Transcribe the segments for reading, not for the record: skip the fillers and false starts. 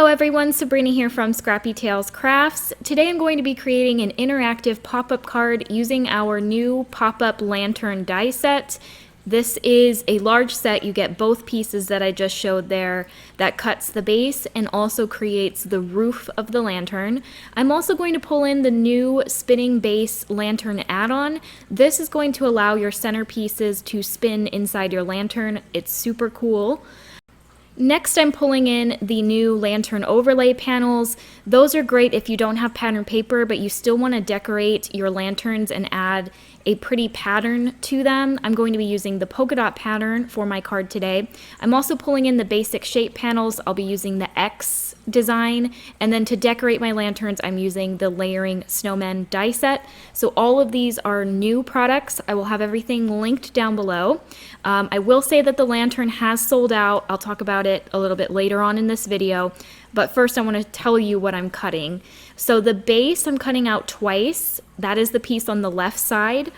Hello everyone, Sabrina here from Scrappy Tails Crafts. Today I'm going to be creating an interactive pop-up card using our new pop-up lantern die set. This is a large set. You get both pieces that I just showed there that cuts the base and also creates the roof of the lantern. I'm also going to pull in the new spinning base lantern add-on. This is going to allow your centerpieces to spin inside your lantern. It's super cool. Next, I'm pulling in the new lantern overlay panels. Those are great if you don't have pattern paper, but you still want to decorate your lanterns and add a pretty pattern to them. I'm going to be using the polka dot pattern for my card today. I'm also pulling in the basic shape panels. I'll be using the X design, and then to decorate my lanterns, I'm using the layering snowman die set. So all of these are new products. I will have everything linked down below. I will say that the lantern has sold out. I'll talk about it a little bit later on in this video, but first I want to tell you what I'm cutting. So the base I'm cutting out twice. That is the piece on the left side.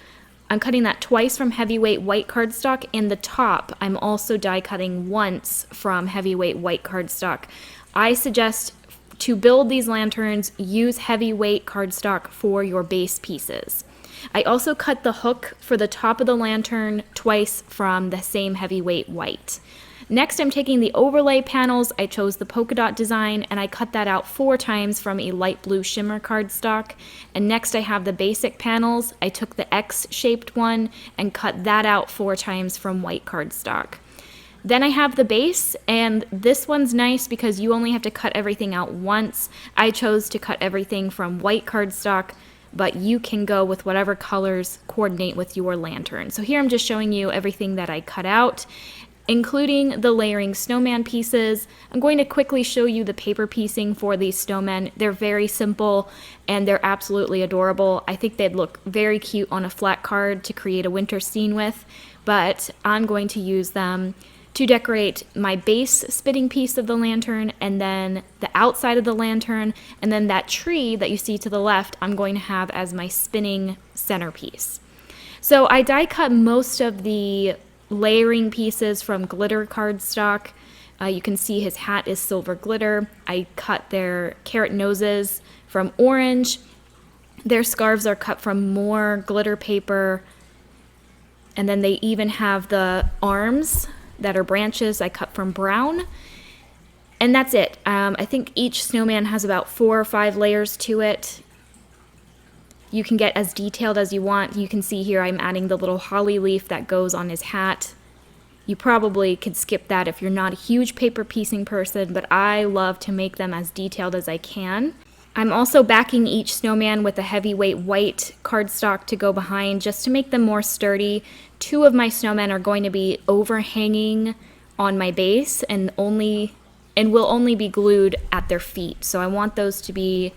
I'm cutting that twice from heavyweight white cardstock, and the top I'm also die cutting once from heavyweight white cardstock. I suggest to build these lanterns, use heavyweight cardstock for your base pieces. I also cut the hook for the top of the lantern twice from the same heavyweight white. Next, I'm taking the overlay panels. I chose the polka dot design and I cut that out 4 times from a light blue shimmer cardstock. And next I have the basic panels. I took the X-shaped one and cut that out 4 times from white cardstock. Then I have the base, and this one's nice because you only have to cut everything out once. I chose to cut everything from white cardstock, but you can go with whatever colors coordinate with your lantern. So here I'm just showing you everything that I cut out, including the layering snowman pieces. I'm going to quickly show you the paper piecing for these snowmen. They're very simple and they're absolutely adorable. I think they'd look very cute on a flat card to create a winter scene with, but I'm going to use them to decorate my base spinning piece of the lantern, and then the outside of the lantern, and then that tree that you see to the left I'm going to have as my spinning centerpiece. So I die cut most of the layering pieces from glitter cardstock. You can see his hat is silver glitter. I cut their carrot noses from orange. Their scarves are cut from more glitter paper, and then they even have the arms that are branches I cut from brown. And that's it. I think each snowman has about 4 or 5 layers to it. You can get as detailed as you want. You can see here I'm adding the little holly leaf that goes on his hat. You probably could skip that if you're not a huge paper piecing person, but I love to make them as detailed as I can. I'm also backing each snowman with a heavyweight white cardstock to go behind just to make them more sturdy. 2 of my snowmen are going to be overhanging on my base and will only be glued at their feet. So I want those to be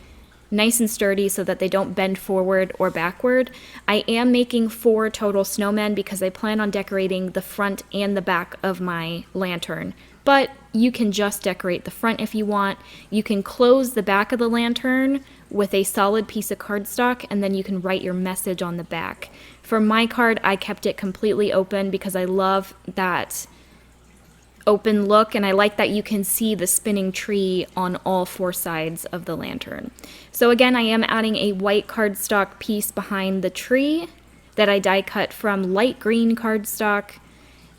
nice and sturdy so that they don't bend forward or backward. I am making 4 total snowmen because I plan on decorating the front and the back of my lantern. But you can just decorate the front if you want. You can close the back of the lantern with a solid piece of cardstock, and then you can write your message on the back. For my card, I kept it completely open because I love that open look, and I like that you can see the spinning tree on all 4 sides of the lantern. So again, I am adding a white cardstock piece behind the tree that I die cut from light green cardstock.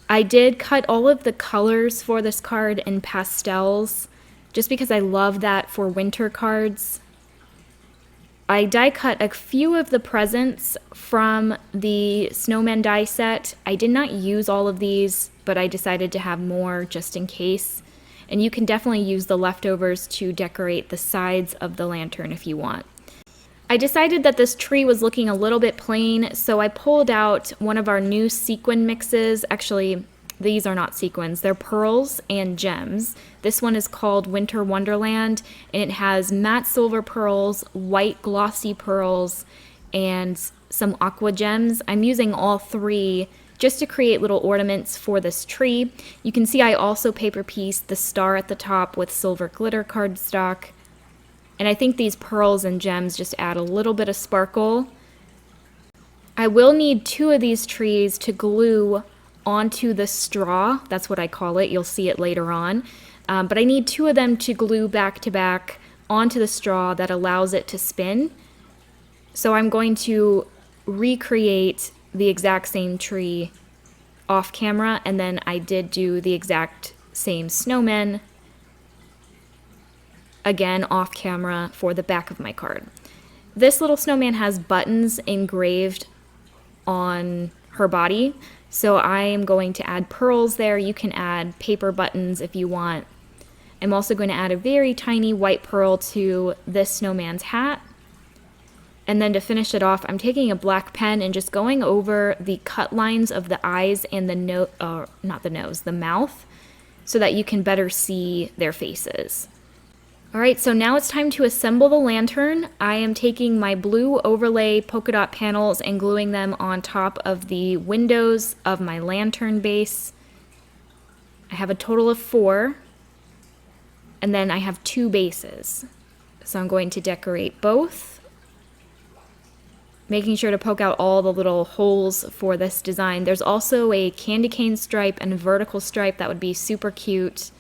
I did cut all of the colors for this card in pastels just because I love that for winter cards. I die cut a few of the presents from the snowman die set. I did not use all of these, but I decided to have more just in case. And you can definitely use the leftovers to decorate the sides of the lantern if you want. I decided that this tree was looking a little bit plain, so I pulled out one of our new sequin mixes. Actually, these are not sequins, they're pearls and gems. This one is called Winter Wonderland, and it has matte silver pearls, white glossy pearls, and some aqua gems. I'm using all 3 just to create little ornaments for this tree. You can see I also paper pieced the star at the top with silver glitter cardstock. And I think these pearls and gems just add a little bit of sparkle. I will need 2 of these trees to glue onto the straw. That's what I call it. You'll see it later on. But I need 2 of them to glue back to back onto the straw that allows it to spin. So I'm going to recreate the exact same tree off camera, and then I did do the exact same snowman again off camera for the back of my card. This little snowman has buttons engraved on her body, so I am going to add pearls there. You can add paper buttons if you want. I'm also going to add a very tiny white pearl to this snowman's hat. And then to finish it off, I'm taking a black pen and just going over the cut lines of the eyes and the mouth, so that you can better see their faces. All right, so now it's time to assemble the lantern. I am taking my blue overlay polka dot panels and gluing them on top of the windows of my lantern base. I have a total of 4, and then I have 2 bases. So I'm going to decorate both, making sure to poke out all the little holes for this design. There's also a candy cane stripe and a vertical stripe that would be super cute.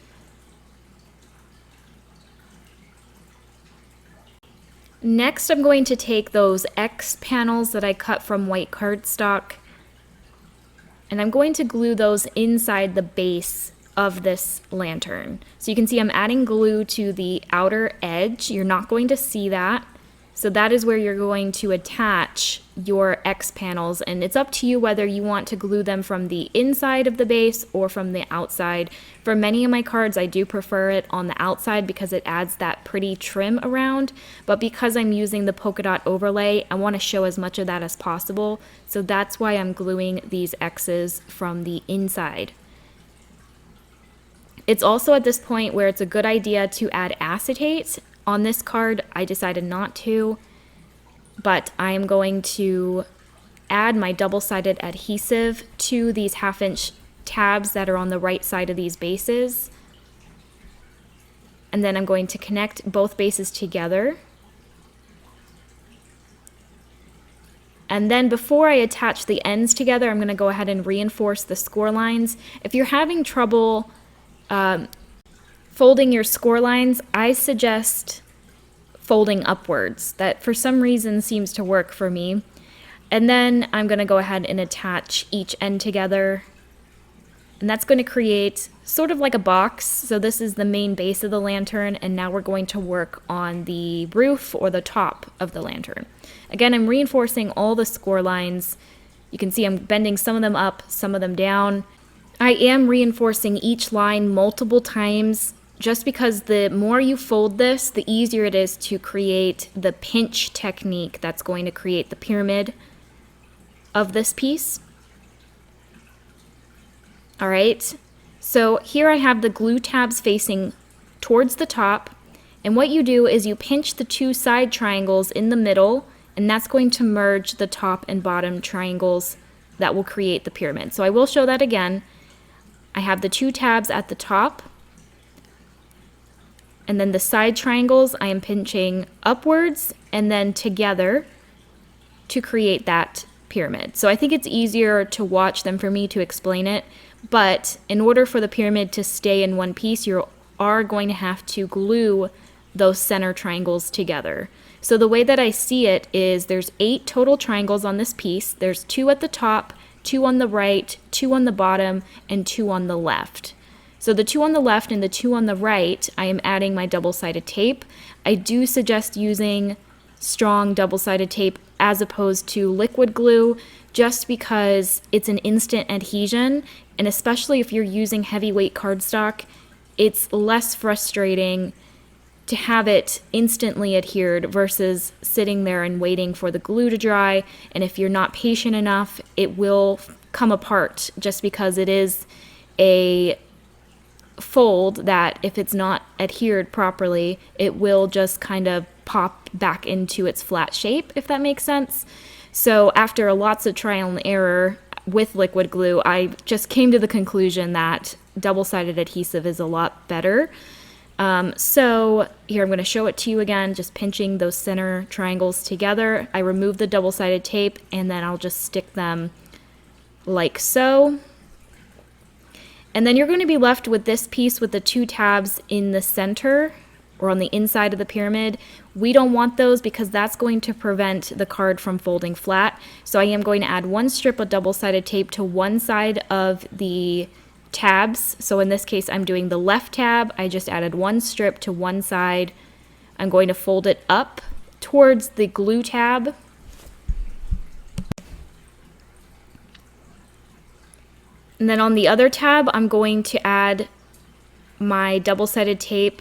Next, I'm going to take those X panels that I cut from white cardstock, and I'm going to glue those inside the base of this lantern. So you can see I'm adding glue to the outer edge. You're not going to see that. So that is where you're going to attach your X panels, and it's up to you whether you want to glue them from the inside of the base or from the outside. For many of my cards, I do prefer it on the outside because it adds that pretty trim around, but because I'm using the polka dot overlay, I want to show as much of that as possible, so that's why I'm gluing these X's from the inside. It's also at this point where it's a good idea to add acetate. On this card, I decided not to, but I am going to add my double-sided adhesive to these 1/2-inch tabs that are on the right side of these bases. And then I'm going to connect both bases together. And then before I attach the ends together, I'm going to go ahead and reinforce the score lines. If you're having trouble folding your score lines, I suggest folding upwards. That for some reason seems to work for me. And then I'm going to go ahead and attach each end together. And that's going to create sort of like a box. So this is the main base of the lantern, and now we're going to work on the roof or the top of the lantern. Again, I'm reinforcing all the score lines. You can see I'm bending some of them up, some of them down. I am reinforcing each line multiple times just because the more you fold this, the easier it is to create the pinch technique that's going to create the pyramid of this piece. All right, so here I have the glue tabs facing towards the top, and what you do is you pinch the 2 side triangles in the middle, and that's going to merge the top and bottom triangles that will create the pyramid. So I will show that again. I have the 2 tabs at the top, and then the side triangles I am pinching upwards and then together to create that pyramid. So I think it's easier to watch than for me to explain it, but in order for the pyramid to stay in one piece, you are going to have to glue those center triangles together. So the way that I see it is there's 8 total triangles on this piece. There's 2 at the top, 2 on the right, 2 on the bottom, and 2 on the left. So the 2 on the left and the 2 on the right, I am adding my double-sided tape. I do suggest using strong double-sided tape as opposed to liquid glue, just because it's an instant adhesion, and especially if you're using heavyweight cardstock, it's less frustrating to have it instantly adhered versus sitting there and waiting for the glue to dry. And if you're not patient enough, it will come apart just because it is a fold that if it's not adhered properly, it will just kind of pop back into its flat shape, if that makes sense. So after lots of trial and error with liquid glue, I just came to the conclusion that double-sided adhesive is a lot better. So here I'm going to show it to you again, just pinching those center triangles together. I remove the double-sided tape, and then I'll just stick them like so. And then you're going to be left with this piece with the 2 tabs in the center or on the inside of the pyramid. We don't want those because that's going to prevent the card from folding flat. So I am going to add 1 strip of double-sided tape to one side of the tabs. So in this case, I'm doing the left tab. I just added 1 strip to one side. I'm going to fold it up towards the glue tab. And then on the other tab, I'm going to add my double-sided tape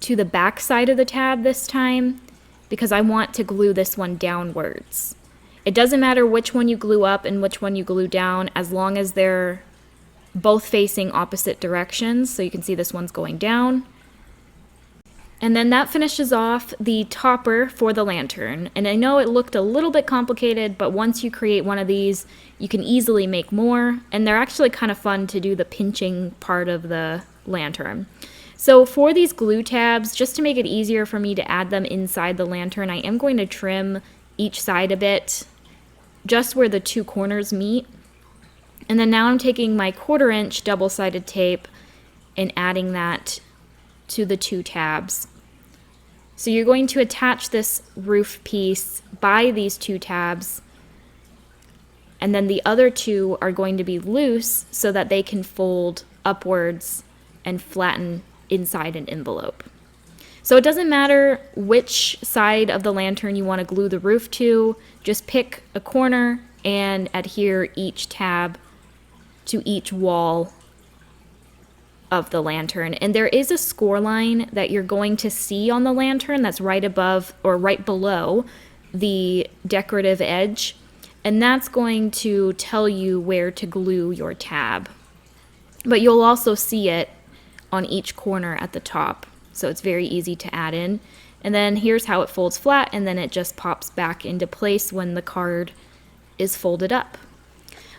to the back side of the tab this time because I want to glue this one downwards. It doesn't matter which one you glue up and which one you glue down as long as they're both facing opposite directions. So you can see this one's going down. And then that finishes off the topper for the lantern. And I know it looked a little bit complicated, but once you create one of these, you can easily make more. And they're actually kind of fun to do the pinching part of the lantern. So for these glue tabs, just to make it easier for me to add them inside the lantern, I am going to trim each side a bit, just where the 2 corners meet. And then now I'm taking my 1/4 inch double-sided tape and adding that to the 2 tabs. So you're going to attach this roof piece by these 2 tabs, and then the other 2 are going to be loose so that they can fold upwards and flatten inside an envelope. So it doesn't matter which side of the lantern you want to glue the roof to, just pick a corner and adhere each tab to each wall of the lantern. And there is a score line that you're going to see on the lantern that's right above or right below the decorative edge, and that's going to tell you where to glue your tab. But you'll also see it on each corner at the top, so it's very easy to add in. And then here's how it folds flat, and then it just pops back into place when the card is folded up.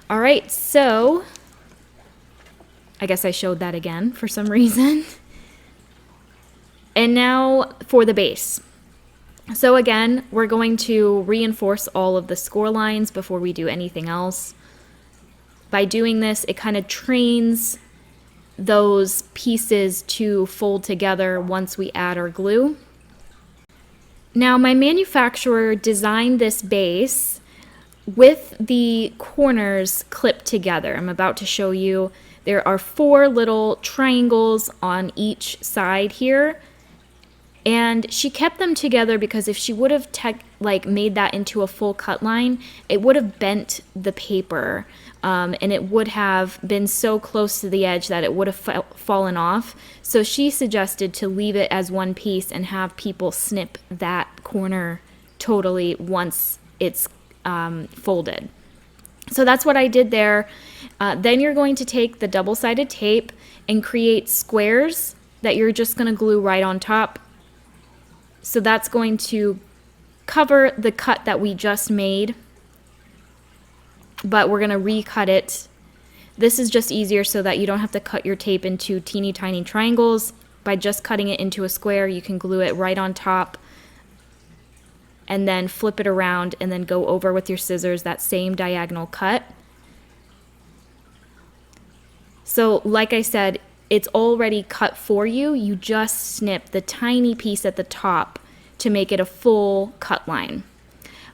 All right, so I guess I showed that again for some reason. And now for the base. So again, we're going to reinforce all of the score lines before we do anything else. By doing this, it kind of trains those pieces to fold together once we add our glue. Now, my manufacturer designed this base with the corners clipped together. I'm about to show you. There are 4 little triangles on each side here, and she kept them together because if she would have made that into a full cut line, it would have bent the paper, and it would have been so close to the edge that it would have fallen off. So she suggested to leave it as one piece and have people snip that corner totally once it's folded. So that's what I did there. Then you're going to take the double-sided tape and create squares that you're just going to glue right on top. So that's going to cover the cut that we just made, but we're going to recut it. This is just easier so that you don't have to cut your tape into teeny tiny triangles. By just cutting it into a square, you can glue it right on top and then flip it around and then go over with your scissors that same diagonal cut. So like I said, it's already cut for you. You just snip the tiny piece at the top to make it a full cut line.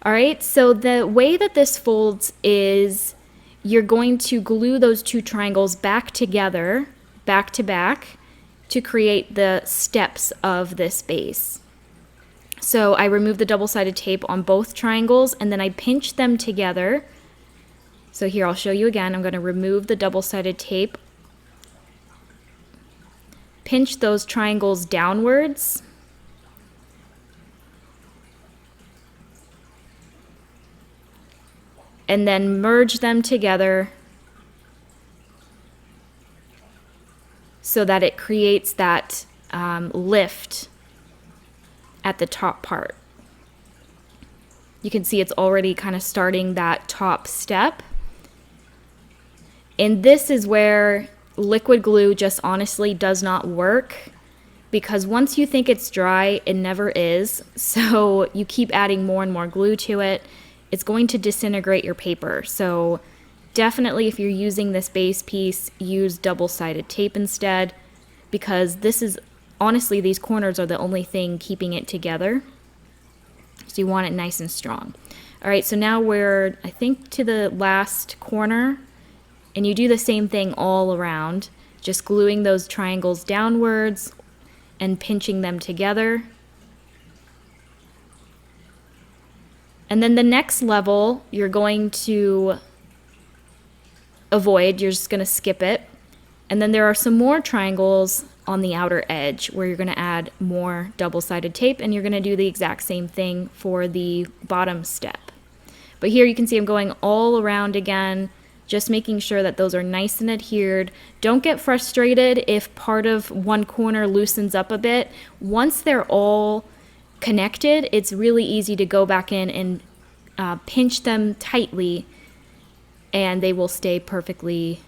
All right, so the way that this folds is you're going to glue those 2 triangles back together, back to back, to create the steps of this base. So I removed the double-sided tape on both triangles and then I pinched them together. So here, I'll show you again. I'm going to remove the double-sided tape, pinch those triangles downwards, and then merge them together so that it creates that lift at the top part. You can see it's already kind of starting that top step. And this is where liquid glue just honestly does not work, because once you think it's dry, it never is. So you keep adding more and more glue to it. It's going to disintegrate your paper. So Definitely, if you're using this base piece, use double-sided tape instead, because this is, honestly, these corners are the only thing keeping it together. So you want it nice and strong. All right, so now we're, I think, to the last corner, and you do the same thing all around, just gluing those triangles downwards and pinching them together. And then the next level, you're going to avoid, you're just going to skip it. And then there are some more triangles on the outer edge where you're going to add more double-sided tape, and you're going to do the exact same thing for the bottom step. But here you can see I'm going all around again, just making sure that those are nice and adhered. Don't get frustrated if part of one corner loosens up a bit. Once they're all connected, it's really easy to go back in and pinch them tightly, and they will stay perfectly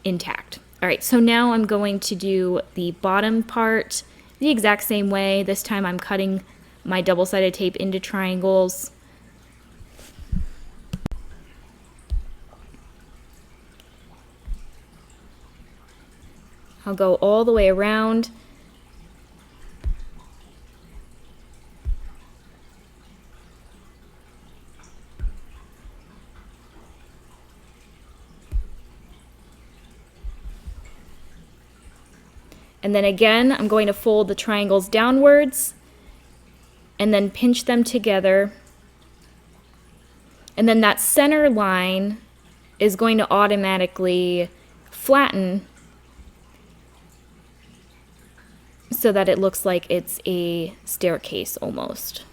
intact. All right, so now I'm going to do the bottom part the exact same way. This time I'm cutting my double-sided tape into triangles. I'll go all the way around. And then again, I'm going to fold the triangles downwards and then pinch them together. And then that center line is going to automatically flatten so that it looks like it's a staircase almost.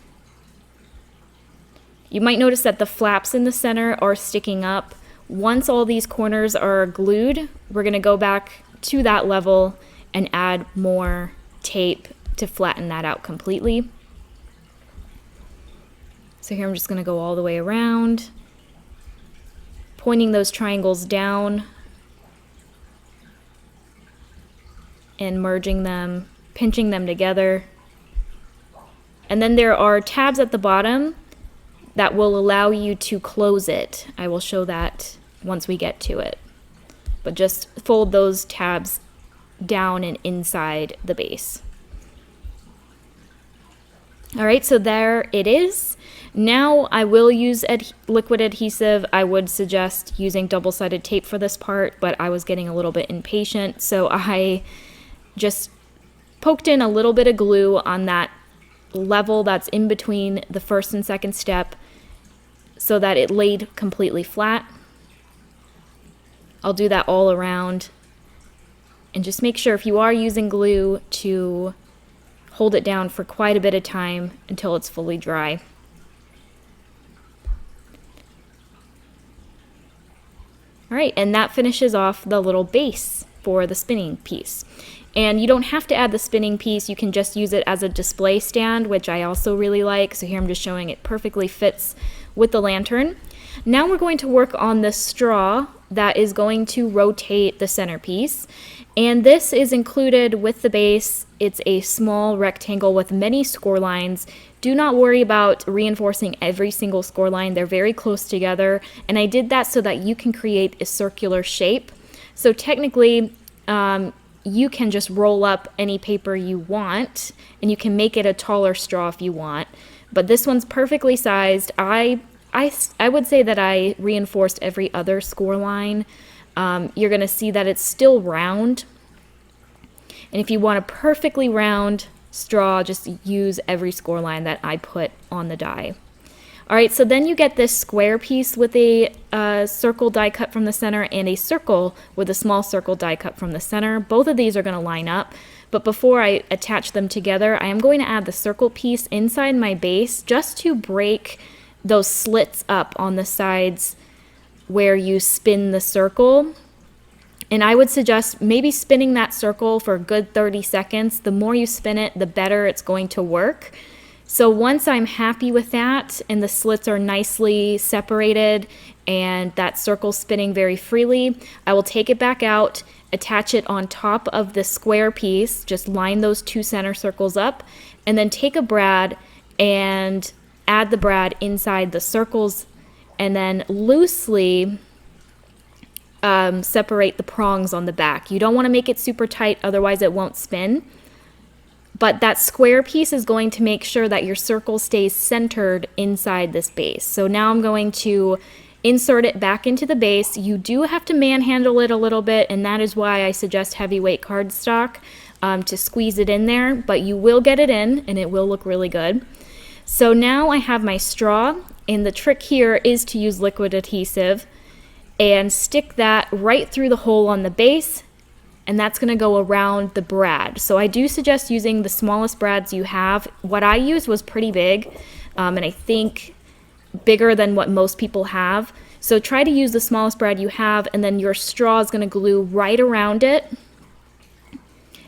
You might notice that the flaps in the center are sticking up. Once all these corners are glued, we're going to go back to that level and add more tape to flatten that out completely. So here I'm just going to go all the way around, pointing those triangles down and merging them, pinching them together. And then there are tabs at the bottom that will allow you to close it. I will show that once we get to it. But just fold those tabs down and inside the base. All right, so there it is. Now I will use liquid adhesive. I would suggest using double-sided tape for this part, but I was getting a little bit impatient, so I just poked in a little bit of glue on that level that's in between the first and second step so that it laid completely flat. I'll do that all around. And just make sure if you are using glue to hold it down for quite a bit of time until it's fully dry. All right, and that finishes off the little base for the spinning piece. And you don't have to add the spinning piece, you can just use it as a display stand, which I also really like. So here I'm just showing it perfectly fits with the lantern. Now we're going to work on the straw that is going to rotate the centerpiece. And this is included with the base. It's a small rectangle with many score lines. Do not worry about reinforcing every single score line. They're very close together. And I did that so that you can create a circular shape. So technically, you can just roll up any paper you want, and you can make it a taller straw if you want. But this one's perfectly sized. I would say that I reinforced every other score line. You're going to see that it's still round. And if you want a perfectly round straw, just use every score line that I put on the die. All right, so then you get this square piece with a circle die cut from the center and a circle with a small circle die cut from the center. Both of these are going to line up. But before I attach them together, I am going to add the circle piece inside my base just to break those slits up on the sides where you spin the circle. And I would suggest maybe spinning that circle for a good 30 seconds. The more you spin it, the better it's going to work. So once I'm happy with that and the slits are nicely separated and that circle's spinning very freely, I will take it back out, attach it on top of the square piece, just line those two center circles up, and then take a brad and add the brad inside the circles, and then loosely separate the prongs on the back. You don't want to make it super tight, otherwise it won't spin. But that square piece is going to make sure that your circle stays centered inside this base. So now I'm going to insert it back into the base. You do have to manhandle it a little bit, and that is why I suggest heavyweight cardstock to squeeze it in there, but you will get it in and it will look really good. So now I have my straw, and the trick here is to use liquid adhesive and stick that right through the hole on the base, and that's going to go around the brad. So I do suggest using the smallest brads you have. What I used was pretty big, and I think bigger than what most people have. So try to use the smallest brad you have, and then your straw is going to glue right around it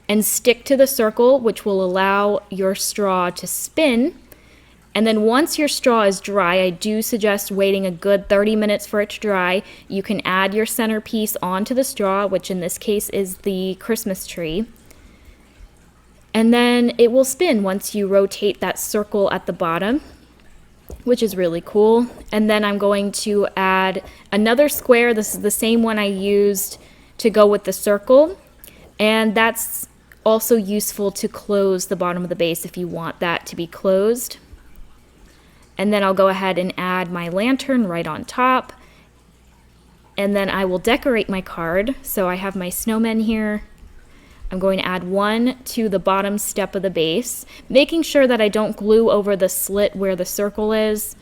and stick to the circle, which will allow your straw to spin. And then once your straw is dry, I do suggest waiting a good 30 minutes for it to dry. You can add your centerpiece onto the straw, which in this case is the Christmas tree. And then it will spin once you rotate that circle at the bottom, which is really cool. And then I'm going to add another square. This is the same one I used to go with the circle. And that's also useful to close the bottom of the base if you want that to be closed. And then I'll go ahead and add my lantern right on top. And then I will decorate my card. So I have my snowmen here. I'm going to add one to the bottom step of the base, making sure that I don't glue over the slit where the circle is.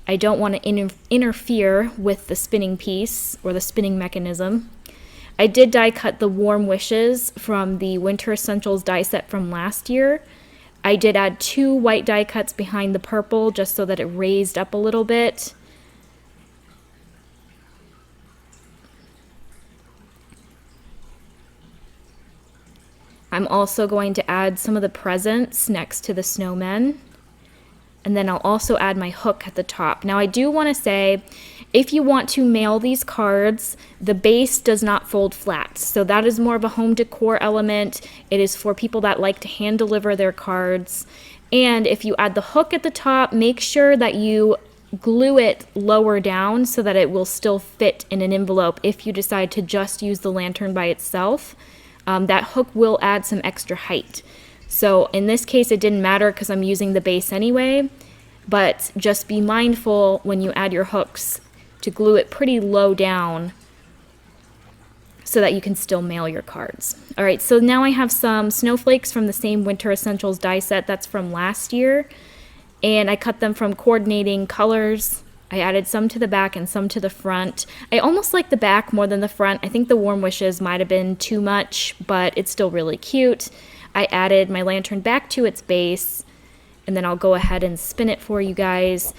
I don't want to interfere with the spinning piece or the spinning mechanism. I did die cut the Warm Wishes from the Winter Essentials die set from last year. I did add 2 white die cuts behind the purple just so that it raised up a little bit. I'm also going to add some of the presents next to the snowmen. And then I'll also add my hook at the top. Now I do want to say, if you want to mail these cards, the base does not fold flat. So that is more of a home decor element. It is for people that like to hand deliver their cards. And if you add the hook at the top, make sure that you glue it lower down so that it will still fit in an envelope if you decide to just use the lantern by itself. That hook will add some extra height. So in this case, it didn't matter because I'm using the base anyway, but just be mindful when you add your hooks to glue it pretty low down so that you can still mail your cards. All right, so now I have some snowflakes from the same Winter Essentials die set that's from last year, and I cut them from coordinating colors. I added some to the back and some to the front. I almost like the back more than the front. I think the Warm Wishes might have been too much, but it's still really cute. I added my lantern back to its base, and then I'll go ahead and spin it for you guys.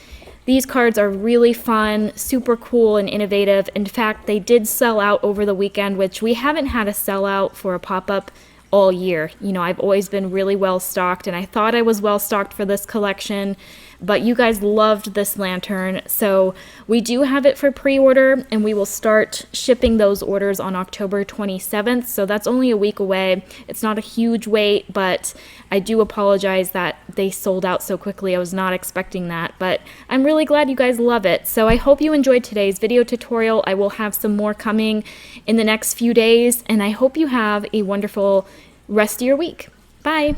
These cards are really fun, super cool and innovative. In fact, they did sell out over the weekend, which we haven't had a sellout for a pop-up all year. You know, I've always been really well stocked, and I thought I was well stocked for this collection, but you guys loved this lantern, so we do have it for pre-order, and we will start shipping those orders on October 27th, so that's only a week away. It's not a huge wait, but I do apologize that they sold out so quickly. I was not expecting that, but I'm really glad you guys love it. So I hope you enjoyed today's video tutorial. I will have some more coming in the next few days, and I hope you have a wonderful rest of your week. Bye!